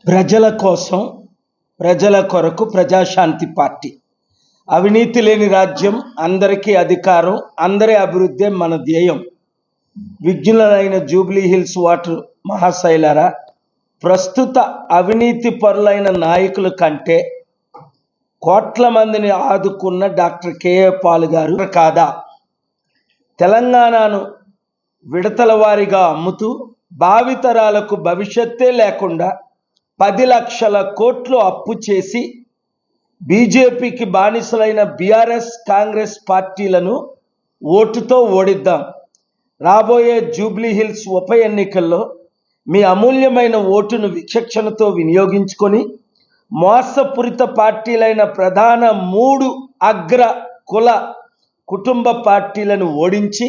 ప్రజల కోసం ప్రజల కొరకు ప్రజాశాంతి పార్టీ. అవినీతి లేని రాజ్యం, అందరికీ అధికారం, అందరి అభివృద్ధి మన ధ్యేయం. విజ్ఞులైన జూబ్లీ హిల్స్ వాటర్ మహాశైలారా, ప్రస్తుత అవినీతి పరులైన నాయకుల కంటే కోట్ల మందిని ఆదుకున్న డాక్టర్ కేఏ పాల్ గారు కాదా? తెలంగాణను విడతల వారీగా అమ్ముతూ భావితరాలకు భవిష్యత్తే లేకుండా 10 లక్షల కోట్లు అప్పు చేసి బీజేపీకి బానిసలైన బీఆర్ఎస్ కాంగ్రెస్ పార్టీలను ఓటుతో ఓడిద్దాం. రాబోయే జూబ్లీ హిల్స్ ఉప ఎన్నికల్లో మీ అమూల్యమైన ఓటును విచక్షణతో వినియోగించుకొని మోసపూరిత పార్టీలైన ప్రధాన 3 అగ్ర కుల కుటుంబ పార్టీలను ఓడించి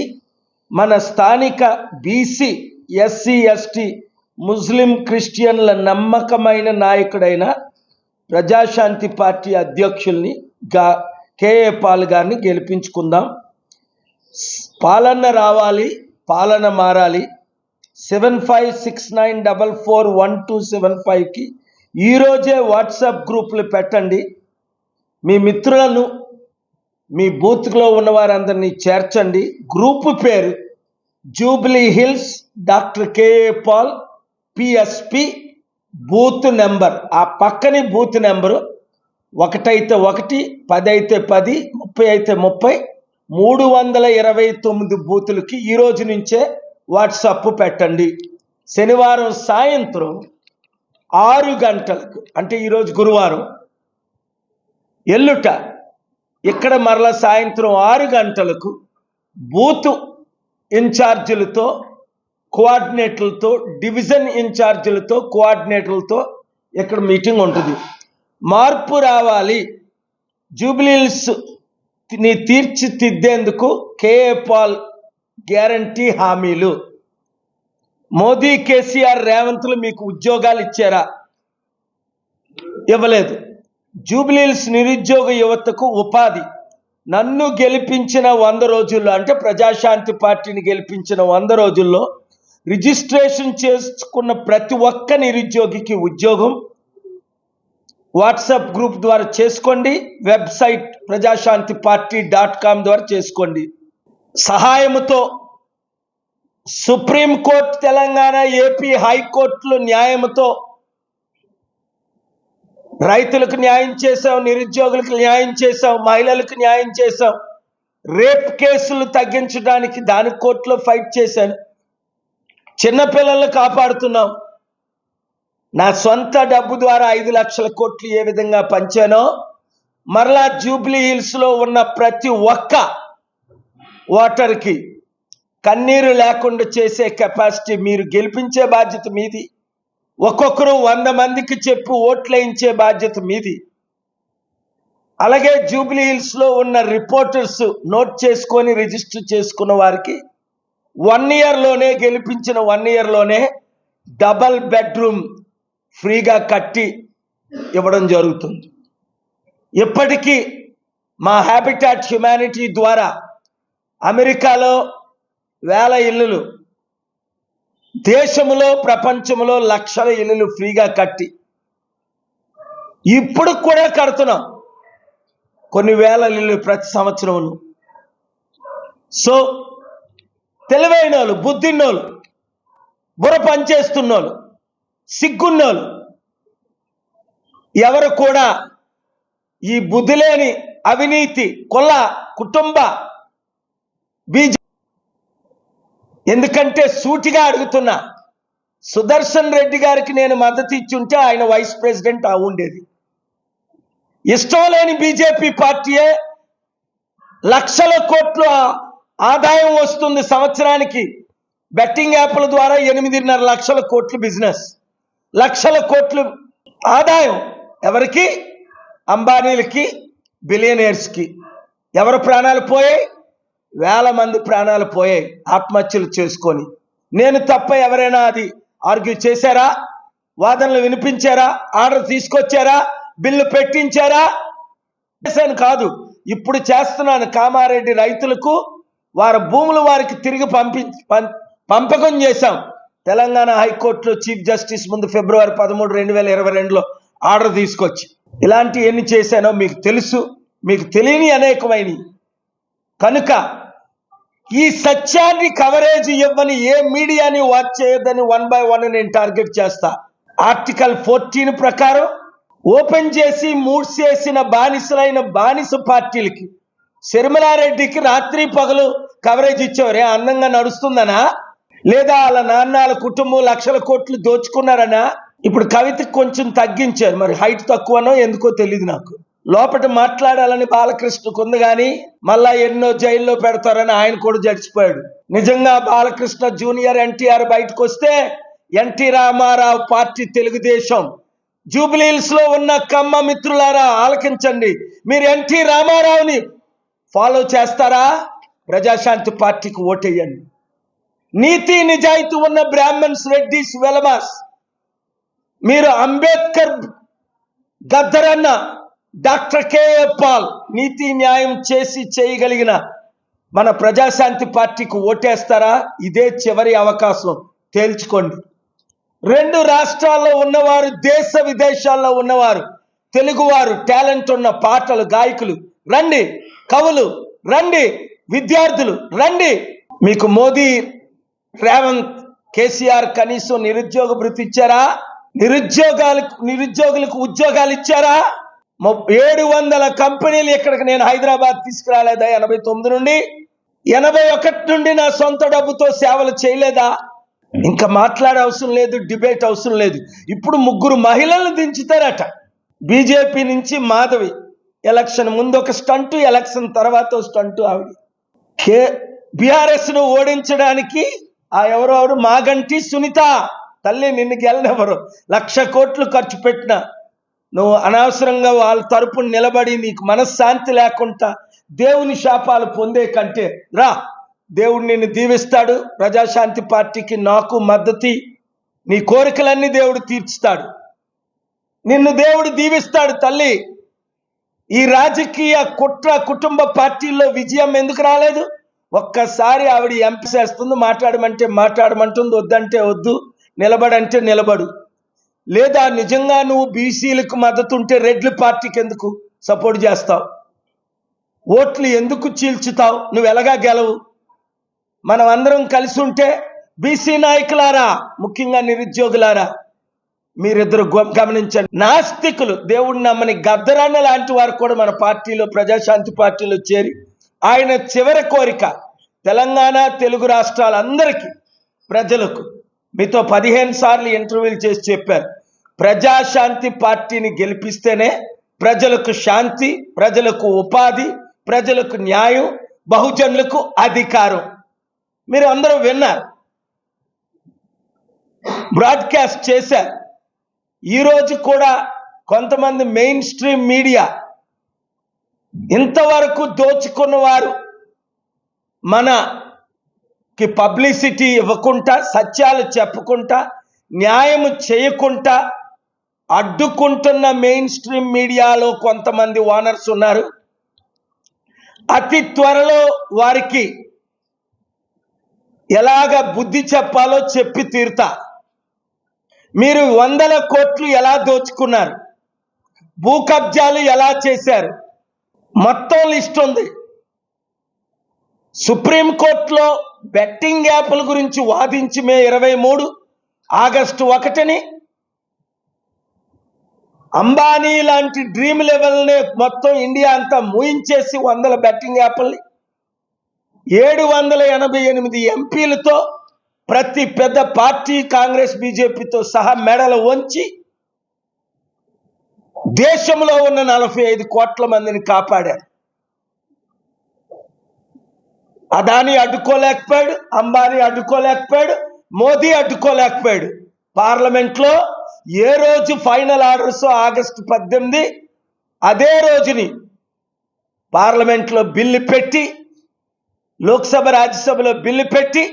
మన స్థానిక బీసీ, ఎస్సీ, ఎస్టీ, ముస్లిం, క్రిస్టియన్ల నమ్మకమైన నాయకుడైన ప్రజాశాంతి పార్టీ అధ్యక్షుల్ని కేఏ పాల్ గారిని గెలిపించుకుందాం. పాలన రావాలి, పాలన మారాలి. 7569441275కి ఈరోజే వాట్సాప్ గ్రూపులు పెట్టండి. మీ మిత్రులను, మీ బూత్లో ఉన్న వారందరినీ చేర్చండి. గ్రూపు పేరు Jubilee Hills doctor KA Paul PSP. Booth number, ఆ పక్కని బూత్ నెంబరు 1 అయితే 1, 10 అయితే 10, 30 అయితే 30, 329 బూతులకి ఈరోజు నుంచే వాట్సాప్ పెట్టండి. శనివారం సాయంత్రం 6 గంటలకు, అంటే ఈరోజు గురువారం, ఎల్లుట ఇక్కడ మరలా సాయంత్రం 6 గంటలకు బూత్ ఇన్ఛార్జీలతో, కోఆర్డినేటర్లతో, డివిజన్ ఇన్ఛార్జీలతో, కోఆర్డినేటర్లతో ఇక్కడ మీటింగ్ ఉంటుంది. మార్పు రావాలి, జూబ్లీహిల్స్ని తీర్చిదిద్దేందుకు కేఏ పాల్ గ్యారంటీ హామీలు. మోదీ, కేసీఆర్, రేవంత్లు మీకు ఉద్యోగాలు ఇచ్చారా? ఇవ్వలేదు. జూబ్లీహిల్స్ నిరుద్యోగ యువతకు ఉపాధి. నన్ను గెలిపించిన 100 రోజుల్లో, అంటే ప్రజాశాంతి పార్టీని గెలిపించిన 100 రోజుల్లో రిజిస్ట్రేషన్ చేసుకున్న ప్రతి ఒక్క నిరుద్యోగికి ఉద్యోగం వాట్సాప్ గ్రూప్ ద్వారా చేసుకోండి. వెబ్సైట్ ప్రజాశాంతిపార్టీ.com ద్వారా చేసుకోండి. సహాయముతో సుప్రీంకోర్టు, తెలంగాణ, ఏపీ హైకోర్టులు న్యాయంతో రైతులకు న్యాయం చేశాం, నిరుద్యోగులకు న్యాయం చేశాం, మహిళలకు న్యాయం చేశాం. రేప్ కేసులు తగ్గించడానికి దాని కోర్టులో ఫైట్ చేశాను. చిన్నపిల్లలను కాపాడుతున్నాం. నా సొంత డబ్బు ద్వారా 5 లక్షల కోట్లు ఏ విధంగా పంచానో, మరలా జూబ్లీ హిల్స్లో ఉన్న ప్రతి ఒక్క ఓటర్కి కన్నీరు లేకుండా చేసే కెపాసిటీ, మీరు గెలిపించే బాధ్యత మీది. ఒక్కొక్కరు 100 మందికి చెప్పి ఓట్లు వేయించే బాధ్యత మీది. అలాగే జూబ్లీ హిల్స్లో ఉన్న రిపోర్టర్స్ నోట్ చేసుకొని రిజిస్టర్ చేసుకున్న వారికి 1 ఇయర్లోనే, గెలిపించిన 1 ఇయర్లోనే డబల్ బెడ్రూమ్ ఫ్రీగా కట్టి ఇవ్వడం జరుగుతుంది. ఇప్పటికీ మా హ్యాబిటాట్ హ్యుమానిటీ ద్వారా అమెరికాలో 1000 ఇల్లులు, దేశంలో, ప్రపంచంలో లక్షల ఇల్లులు ఫ్రీగా కట్టి ఇప్పుడు కూడా కడుతున్నాం. కొన్ని వేల ఇల్లు ప్రతి సంవత్సరం. సో తెలివైన వాళ్ళు, బుద్ధిన్నోళ్ళు, బుర్ర పనిచేస్తున్నోళ్ళు, సిగ్గున్నోళ్ళు ఎవరు కూడా ఈ బుద్ధి లేని అవినీతి కుల కుటుంబ ఎందుకంటే సూటిగా అడుగుతున్నా, సుదర్శన్ రెడ్డి గారికి నేను మద్దతు ఇచ్చుంటే ఆయన వైస్ ప్రెసిడెంట్ ఉండేది. ఇష్టం లేని బీజేపీ పార్టీయే లక్షల కోట్ల ఆదాయం వస్తుంది సంవత్సరానికి. బెట్టింగ్ యాప్ల ద్వారా 8.5 లక్షల కోట్లు బిజినెస్, లక్షల కోట్లు ఆదాయం. ఎవరికి? అంబానీలకి, బిలియనీర్స్కి. ఎవరి ప్రాణాలు పోయాయి? 1000 మంది ప్రాణాలు పోయాయి ఆత్మహత్యలు చేసుకొని. నేను తప్ప ఎవరైనా అది ఆర్గ్యూ చేశారా? వాదనలు వినిపించారా? ఆర్డర్ తీసుకొచ్చారా? బిల్లు పెట్టించారా? చేశాను కాదు, ఇప్పుడు చేస్తున్నాను. కామారెడ్డి రైతులకు వారి భూములు వారికి తిరిగి పంపకం చేశాం. తెలంగాణ హైకోర్టులో చీఫ్ జస్టిస్ ముందు ఫిబ్రవరి 13, 2022లో ఆర్డర్ తీసుకొచ్చి ఇలాంటి ఎన్ని చేశానో మీకు తెలుసు. మీకు తెలియని అనేకమైనవి. కనుక ఈ సత్యాన్ని కవరేజ్ ఇవ్వని ఏ మీడియాని వాచ్ చేయొద్దని 1 by 1 నేను టార్గెట్ చేస్తా. ఆర్టికల్ 14 ప్రకారం ఓపెన్ చేసి మూసేసిన బానిసలైన బానిస పార్టీలకి, శర్మిలారెడ్డికి రాత్రి పగలు కవరేజ్ ఇచ్చేవారే అందంగా నడుస్తుందనా, లేదా వాళ్ళ నాన్నల కుటుంబం లక్షల కోట్లు దోచుకున్నారనా? ఇప్పుడు కవితకి కొంచెం తగ్గించారు, మరి హైట్ తక్కువనో ఎందుకో తెలియదు నాకు. లోపల మాట్లాడాలని బాలకృష్ణకు ఉంది, కానీ మళ్ళా ఎన్నో జైల్లో పెడతారని ఆయన కూడా జడిచిపోయాడు. నిజంగా బాలకృష్ణ జూనియర్ ఎన్టీఆర్ బయటకు వస్తే ఎన్టీ రామారావు పార్టీ తెలుగుదేశం జూబ్లీహిల్స్ లో ఉన్న కమ్మ మిత్రులారా ఆలకించండి. మీరు ఎన్టీ రామారావుని ఫాలో చేస్తారా? ప్రజాశాంతి పార్టీకి ఓటేయండి. నీతి నిజాయితీ ఉన్న బ్రాహ్మణ్స్, రెడ్డిస్, వెలమాస్, మీరు అంబేద్కర్, గద్దరన్న, డాక్టర్ కేఏ పాల్ నీతి న్యాయం చేసి చేయగలిగిన మన ప్రజాశాంతి పార్టీకి ఓటేస్తారా? ఇదే చివరి అవకాశం, తేల్చుకోండి. 2 రాష్ట్రాల్లో ఉన్నవారు, దేశ విదేశాల్లో ఉన్నవారు, తెలుగువారు, టాలెంట్ ఉన్న పాటలు, గాయకులు రండి, కవులు రండి, విద్యార్థులు రండి. మీకు మోదీ, రేవంత్, కేసీఆర్ కనీసం నిరుద్యోగ భృతి ఇచ్చారా? నిరుద్యోగులకు ఉద్యోగాలు ఇచ్చారా? 700 కంపెనీలు ఇక్కడికి నేను హైదరాబాద్ తీసుకురాలేదా? 89 నుండి 81 నుండి నా సొంత డబ్బుతో సేవలు చేయలేదా? ఇంకా మాట్లాడే అవసరం లేదు, డిబేట్ అవసరం లేదు. ఇప్పుడు 3 మహిళలను దించుతారట. బీజేపీ నుంచి మాధవి, ఎలక్షన్ ముందు ఒక స్టంటు, ఎలక్షన్ తర్వాత స్టంటు. ఆవిడ బీఆర్ఎస్ ను ఓడించడానికి ఎవరెవరు, మాగంటి సునీత, తల్లి నిన్ను గెలనెవరు, 1,00,000 కోట్లు ఖర్చు పెట్టిన నువ్వు అనవసరంగా వాళ్ళ తరపున నిలబడి నీకు మనశ్శాంతి లేకుండా దేవుని శాపాలు పొందే కంటే రా, దేవుడు నిన్ను దీవిస్తాడు. ప్రజాశాంతి పార్టీకి నాకు మద్దతు, నీ కోరికలన్నీ దేవుడు తీర్చుతాడు, నిన్ను దేవుడు దీవిస్తాడు. తల్లి, ఈ రాజకీయ కుట్ర కుటుంబ పార్టీల్లో విజయం ఎందుకు రాలేదు? ఒక్కసారి ఆవిడ ఎంపీ చేస్తుంది, మాట్లాడమంటే మాట్లాడమంటుంది, వద్దంటే వద్దు, నిలబడంటే నిలబడు. లేదా నిజంగా నువ్వు బీసీలకు మద్దతు ఉంటే రెడ్ల పార్టీకి ఎందుకు సపోర్ట్ చేస్తావు? ఓట్లు ఎందుకు చీల్చుతావు? నువ్వు ఎలాగా గెలవు? మనం అందరం కలిసి ఉంటే, బీసీ నాయకులారా, ముఖ్యంగా నిరుద్యోగులారా, మీరిద్దరు గమనించండి. నాస్తికులు, దేవుడిని నమ్మని గద్దరన్న లాంటి వారు కూడా మన పార్టీలో, ప్రజాశాంతి పార్టీలో చేరి ఆయన చివరి కోరిక తెలంగాణ, తెలుగు రాష్ట్రాలందరికీ, ప్రజలకు, మీతో 15 సార్లు ఇంటర్వ్యూలు చేసి చెప్పారు, ప్రజాశాంతి పార్టీని గెలిపిస్తేనే ప్రజలకు శాంతి, ప్రజలకు ఉపాధి, ప్రజలకు న్యాయం, బహుజనులకు అధికారం. మీరు అందరూ విన్నారు, బ్రాడ్కాస్ట్ చేశారు. ఈరోజు కూడా కొంతమంది మెయిన్ స్ట్రీమ్ మీడియా ఇంతవరకు దోచుకున్న వారు మనకి పబ్లిసిటీ ఇవ్వకుండా, సత్యాలు చెప్పకుండా, న్యాయం చేయకుండా అడ్డుకుంటున్న మెయిన్ స్ట్రీమ్ మీడియాలో కొంతమంది ఓనర్స్ ఉన్నారు. అతి త్వరలో వారికి ఎలాగ బుద్ధి చెప్పాలో చెప్పి తీరుతా. మీరు 100 కోట్లు ఎలా దోచుకున్నారు, భూ కబ్జాలు ఎలా చేశారు, మొత్తం లిస్ట్ ఉంది. సుప్రీంకోర్టులో బెట్టింగ్ యాప్ల గురించి వాదించి మే 23 ఆగస్టు 1ని అంబానీ లాంటి డ్రీమ్ లెవెల్ని మొత్తం ఇండియా అంతా మూయించేసి 100 బెట్టింగ్ యాప్ల్ని 788 ఎంపీలతో ప్రతి పెద్ద పార్టీ, కాంగ్రెస్, బీజేపీతో సహా మెడలు వంచి దేశంలో ఉన్న 45 కోట్ల మందిని కాపాడారు. అదాని అడ్డుకోలేకపోయాడు, అంబానీ అడ్డుకోలేకపోయాడు, మోదీ అడ్డుకోలేకపోయాడు. పార్లమెంట్లో ఏ రోజు ఫైనల్ ఆర్డర్స్ ఆగస్టు 18 అదే రోజుని పార్లమెంట్లో బిల్లు పెట్టి, లోక్సభ, రాజ్యసభలో బిల్లు పెట్టి,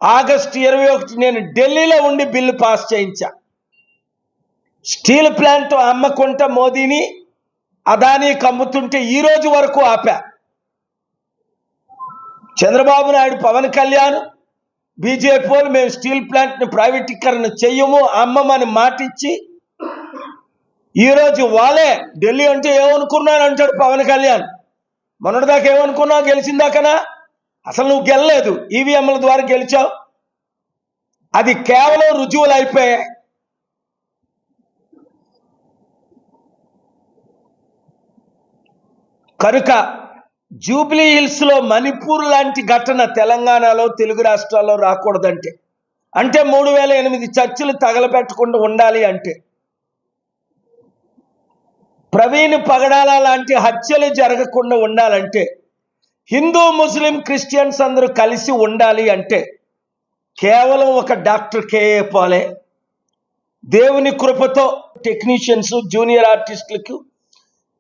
ఆగస్టు 21 నేను ఢిల్లీలో ఉండి బిల్లు పాస్ చేయించా. స్టీల్ ప్లాంట్ అమ్మకుంటా మోదీని, అదానీకి అమ్ముతుంటే ఈ రోజు వరకు ఆపా. చంద్రబాబు నాయుడు, పవన్ కళ్యాణ్ బీజేపీ వాళ్ళు మేము స్టీల్ ప్లాంట్ని ప్రైవేటీకరణ చెయ్యము అమ్మమని మాటిచ్చి ఈరోజు వాళ్ళే ఢిల్లీ అంటే ఏమనుకున్నాను అంటాడు పవన్ కళ్యాణ్. మొన్నటిదాకా ఏమనుకున్నావు గెలిచిందాకనా? అసలు నువ్వు గెలలేదు, ఈవీఎంల ద్వారా గెలిచావు. అది కేవలం రుజువులు అయిపోయాయి. కనుక జూబ్లీ హిల్స్లో మణిపూర్ లాంటి ఘటన తెలంగాణలో తెలుగు రాష్ట్రాల్లో రాకూడదంటే, అంటే 3008 చర్చిలు తగలబెట్టకుండా ఉండాలి అంటే, ప్రవీణ్ పగడాల లాంటి హత్యలు జరగకుండా ఉండాలంటే, హిందూ ముస్లిం క్రిస్టియన్స్ అందరూ కలిసి ఉండాలి అంటే కేవలం ఒక డాక్టర్ కేఏ పాలే దేవుని కృపతో టెక్నీషియన్స్ జూనియర్ ఆర్టిస్టులకు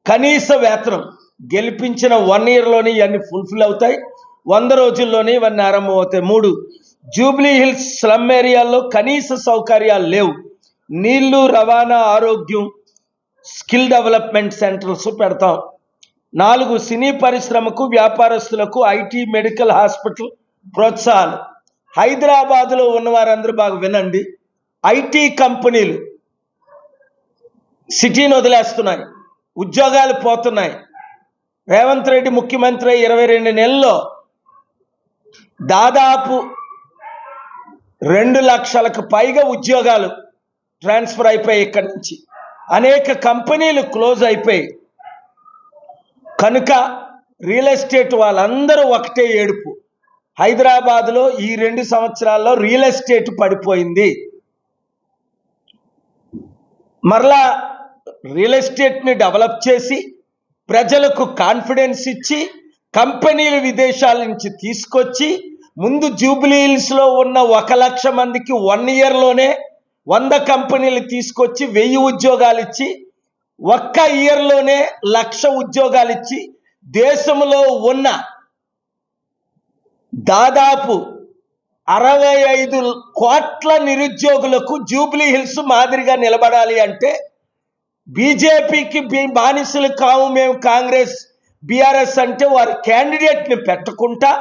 కనీస వేతనం గెలిపించిన 1 ఇయర్లోనే ఇవన్నీ ఫుల్ఫిల్ అవుతాయి. 100 రోజుల్లోనే ఇవన్నీ ఆరంభమవుతాయి. 3, జూబ్లీ హిల్స్ స్లమ్ ఏరియాల్లో కనీస సౌకర్యాలు లేవు. నీళ్లు, రవాణా, ఆరోగ్యం, స్కిల్ డెవలప్మెంట్ సెంటర్స్ పెడతాం. 4, సినీ పరిశ్రమకు, వ్యాపారస్తులకు ఐటీ, మెడికల్, హాస్పిటల్ ప్రోత్సాహాలు. హైదరాబాదులో ఉన్న వారందరూ బాగా వినండి. ఐటీ కంపెనీలు సిటీని వదిలేస్తున్నాయి, ఉద్యోగాలు పోతున్నాయి. రేవంత్ రెడ్డి ముఖ్యమంత్రి 22 నెలల్లో దాదాపు 2 లక్షలకు పైగా ఉద్యోగాలు ట్రాన్స్ఫర్ అయిపోయాయి. ఇక్కడి నుంచి అనేక కంపెనీలు క్లోజ్ అయిపోయాయి. కనుక రియల్ ఎస్టేట్ వాళ్ళందరూ ఒకటే ఏడుపు. హైదరాబాద్లో ఈ 2 సంవత్సరాల్లో రియల్ ఎస్టేట్ పడిపోయింది. మరలా రియల్ ఎస్టేట్ని డెవలప్ చేసి ప్రజలకు కాన్ఫిడెన్స్ ఇచ్చి కంపెనీలు విదేశాల నుంచి తీసుకొచ్చి ముందు జూబ్లీ హిల్స్లో ఉన్న 1 లక్ష మందికి 1 ఇయర్లోనే 100 కంపెనీలు తీసుకొచ్చి 1000 ఉద్యోగాలు ఇచ్చి 1 ఇయర్లోనే 1,00,000 ఉద్యోగాలు ఇచ్చి దేశంలో ఉన్న దాదాపు 65 కోట్ల నిరుద్యోగులకు జూబ్లీ హిల్స్ మాదిరిగా నిలబడాలి అంటే బీజేపీకి బానిసలు కావు మేము కాంగ్రెస్ బీఆర్ఎస్ అంటే వారి క్యాండిడేట్ని పెట్టకుండా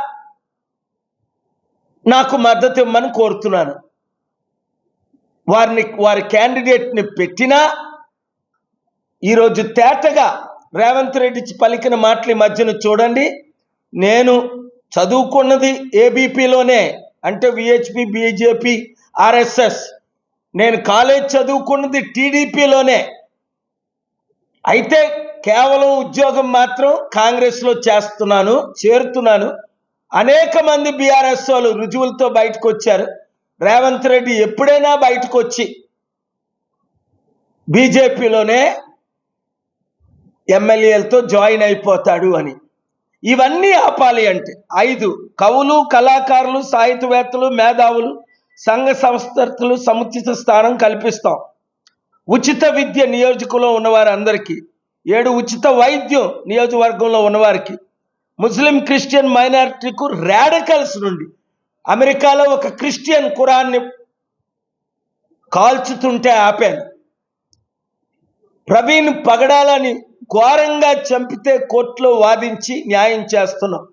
నాకు మద్దతు ఇవ్వమని కోరుతున్నాను. వారి క్యాండిడేట్ని పెట్టినా ఈరోజు తేటగా రేవంత్ రెడ్డి పలికిన మాటల మధ్యన చూడండి. నేను చదువుకున్నది ఏబీపీలోనే, అంటే విహెచ్పి, బీజేపీ, ఆర్ఎస్ఎస్. నేను కాలేజ్ చదువుకున్నది టీడీపీలోనే. అయితే కేవలం ఉద్యోగం మాత్రం కాంగ్రెస్లో చేరుతున్నాను. అనేక మంది బీఆర్ఎస్ వాళ్ళు రుజువులతో బయటకు వచ్చారు. రేవంత్ రెడ్డి ఎప్పుడైనా బయటకు వచ్చి బీజేపీలోనే ఎమ్మెల్యేలతో జాయిన్ అయిపోతాడు అని. ఇవన్నీ ఆపాలి అంటే 5, కవులు, కళాకారులు, సాహిత్యవేత్తలు, మేధావులు, సంఘ సంస్థలు సముచిత స్థానం కల్పిస్తాం. ఉచిత విద్య నియోజకంలో ఉన్నవారందరికీ. 7, ఉచిత వైద్యం నియోజకవర్గంలో ఉన్నవారికి. ముస్లిం, క్రిస్టియన్ మైనారిటీకు రాడికల్స్ నుండి. అమెరికాలో ఒక క్రిస్టియన్ ఖురాన్ని కాల్చుతుంటే ఆపాను. ప్రవీణ్ పగడాలని ఘోరంగా చంపితే కోర్టులో వాదించి న్యాయం చేస్తున్నాం.